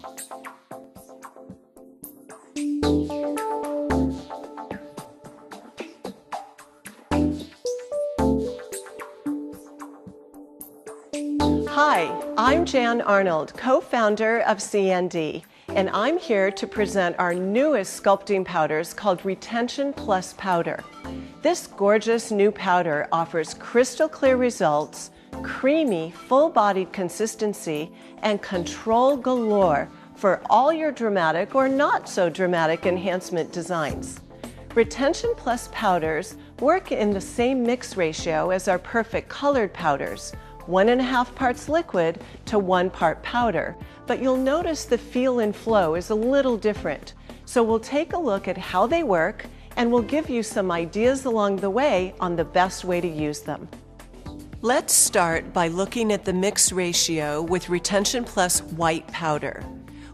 Hi, I'm Jan Arnold, co-founder of CND, and I'm here to present our newest sculpting powders called Retention Plus Powder. This gorgeous new powder offers crystal clear results, creamy, full-bodied consistency, and control galore for all your dramatic or not so dramatic enhancement designs. Retention Plus powders work in the same mix ratio as our perfect colored powders, 1.5 parts liquid to 1 part powder, but you'll notice the feel and flow is a little different. So we'll take a look at how they work, and we'll give you some ideas along the way on the best way to use them. Let's start by looking at the mix ratio with Retention Plus white powder.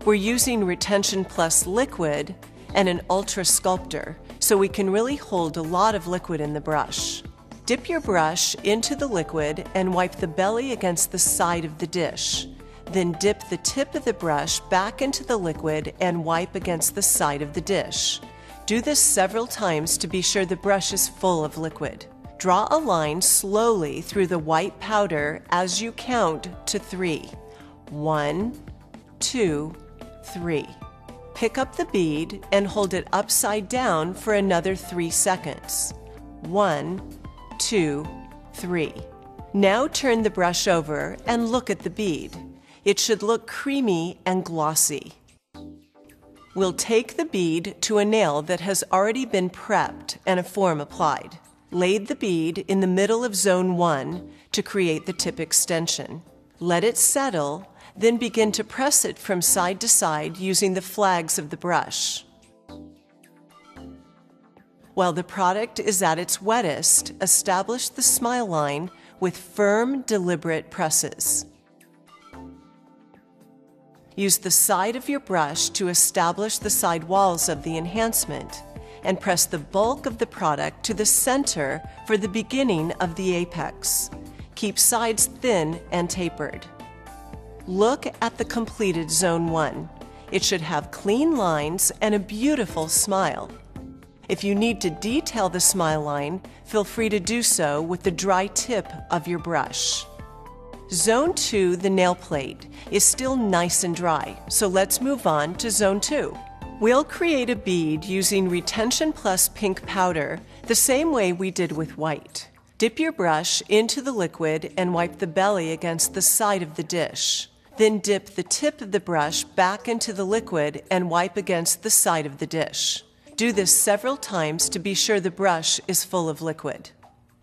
We're using Retention Plus liquid and an ultra sculptor, so we can really hold a lot of liquid in the brush. Dip your brush into the liquid and wipe the belly against the side of the dish. Then dip the tip of the brush back into the liquid and wipe against the side of the dish. Do this several times to be sure the brush is full of liquid. Draw a line slowly through the white powder as you count to 3. 1, 2, 3. Pick up the bead and hold it upside down for another 3 seconds. 1, 2, 3. Now turn the brush over and look at the bead. It should look creamy and glossy. We'll take the bead to a nail that has already been prepped and a form applied. Lay the bead in the middle of zone 1 to create the tip extension. Let it settle, then begin to press it from side to side using the flags of the brush. While the product is at its wettest, establish the smile line with firm, deliberate presses. Use the side of your brush to establish the side walls of the enhancement, and press the bulk of the product to the center for the beginning of the apex. Keep sides thin and tapered. Look at the completed Zone 1. It should have clean lines and a beautiful smile. If you need to detail the smile line, feel free to do so with the dry tip of your brush. Zone 2, the nail plate, is still nice and dry, so let's move on to Zone 2. We'll create a bead using Retention Plus pink powder the same way we did with white. Dip your brush into the liquid and wipe the belly against the side of the dish. Then dip the tip of the brush back into the liquid and wipe against the side of the dish. Do this several times to be sure the brush is full of liquid.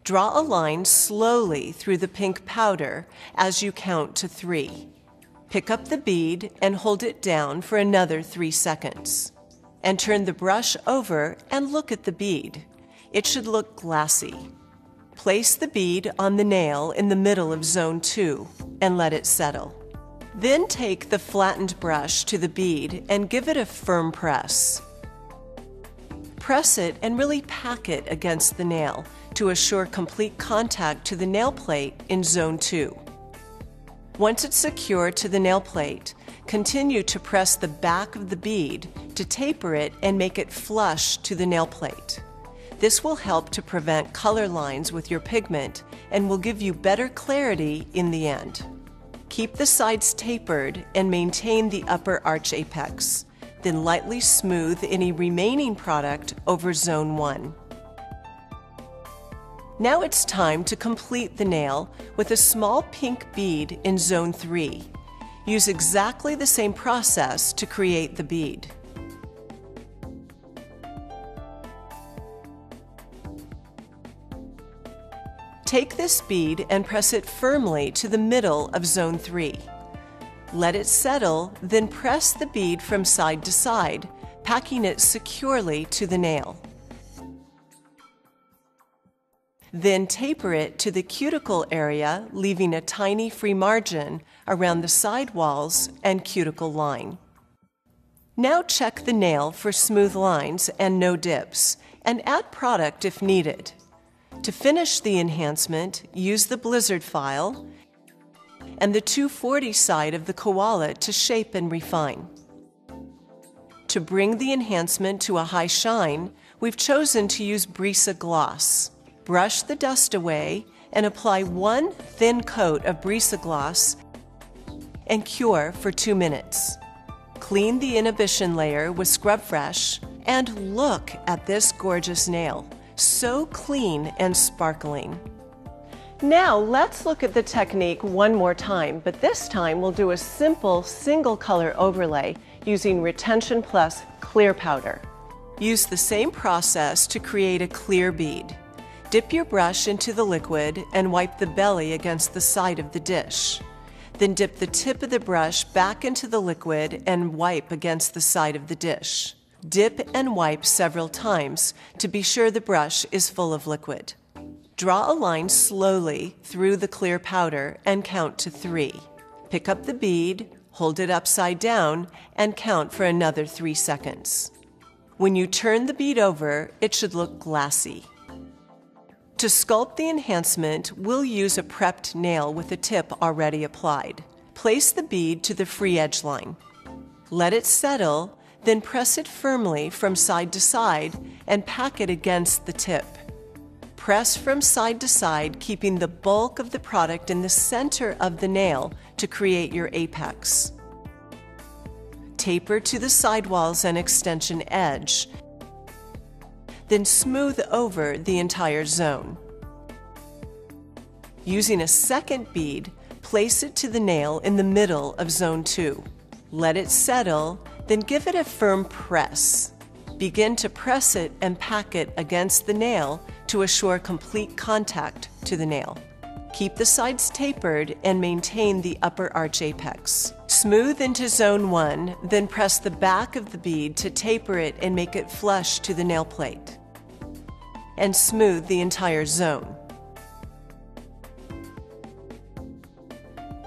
Draw a line slowly through the pink powder as you count to 3. Pick up the bead and hold it down for another 3 seconds. And turn the brush over and look at the bead. It should look glassy. Place the bead on the nail in the middle of Zone 2 and let it settle. Then take the flattened brush to the bead and give it a firm press. Press it and really pack it against the nail to assure complete contact to the nail plate in Zone 2. Once it's secured to the nail plate, continue to press the back of the bead to taper it and make it flush to the nail plate. This will help to prevent color lines with your pigment and will give you better clarity in the end. Keep the sides tapered and maintain the upper arch apex. Then lightly smooth any remaining product over Zone 1. Now it's time to complete the nail with a small pink bead in Zone 3. Use exactly the same process to create the bead. Take this bead and press it firmly to the middle of Zone 3. Let it settle, then press the bead from side to side, packing it securely to the nail. Then taper it to the cuticle area, leaving a tiny free margin around the side walls and cuticle line. Now check the nail for smooth lines and no dips, and add product if needed. To finish the enhancement, use the Blizzard file and the 240 side of the koala to shape and refine. To bring the enhancement to a high shine, we've chosen to use Brisa Gloss. Brush the dust away and apply one thin coat of Brisa Gloss and cure for 2 minutes. Clean the inhibition layer with Scrub Fresh and look at this gorgeous nail. So clean and sparkling. Now let's look at the technique one more time, but this time we'll do a simple single color overlay using Retention Plus clear powder. Use the same process to create a clear bead. Dip your brush into the liquid and wipe the belly against the side of the dish. Then dip the tip of the brush back into the liquid and wipe against the side of the dish. Dip and wipe several times to be sure the brush is full of liquid. Draw a line slowly through the clear powder and count to 3. Pick up the bead, hold it upside down, and count for another 3 seconds. When you turn the bead over, it should look glassy. To sculpt the enhancement, we'll use a prepped nail with a tip already applied. Place the bead to the free edge line. Let it settle, then press it firmly from side to side and pack it against the tip. Press from side to side, keeping the bulk of the product in the center of the nail to create your apex. Taper to the sidewalls and extension edge, then smooth over the entire zone. Using a second bead, place it to the nail in the middle of zone 2. Let it settle, then give it a firm press. Begin to press it and pack it against the nail to assure complete contact to the nail. Keep the sides tapered and maintain the upper arch apex. Smooth into zone 1, then press the back of the bead to taper it and make it flush to the nail plate. And smooth the entire zone.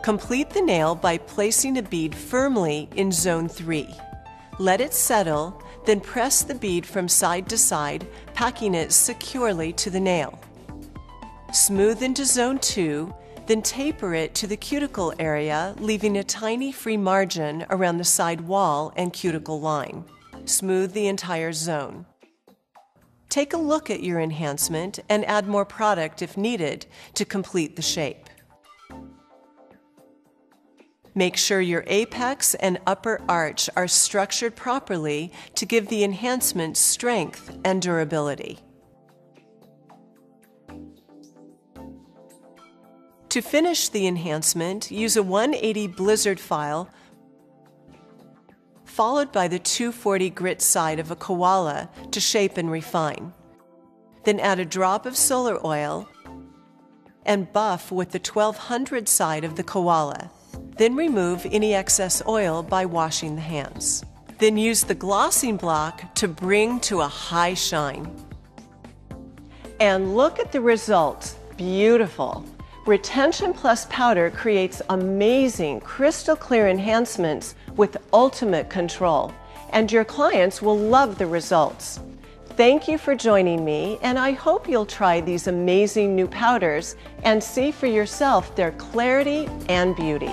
Complete the nail by placing a bead firmly in zone 3. Let it settle, then press the bead from side to side, packing it securely to the nail. Smooth into zone 2, then taper it to the cuticle area, leaving a tiny free margin around the side wall and cuticle line. Smooth the entire zone. Take a look at your enhancement and add more product if needed to complete the shape. Make sure your apex and upper arch are structured properly to give the enhancement strength and durability. To finish the enhancement, use a 180 blizzard file followed by the 240 grit side of a koala to shape and refine. Then add a drop of solar oil and buff with the 1200 side of the koala. Then remove any excess oil by washing the hands. Then use the glossing block to bring to a high shine. And look at the results. Beautiful. Retention Plus powder creates amazing crystal clear enhancements with ultimate control, and your clients will love the results. Thank you for joining me, and I hope you'll try these amazing new powders and see for yourself their clarity and beauty.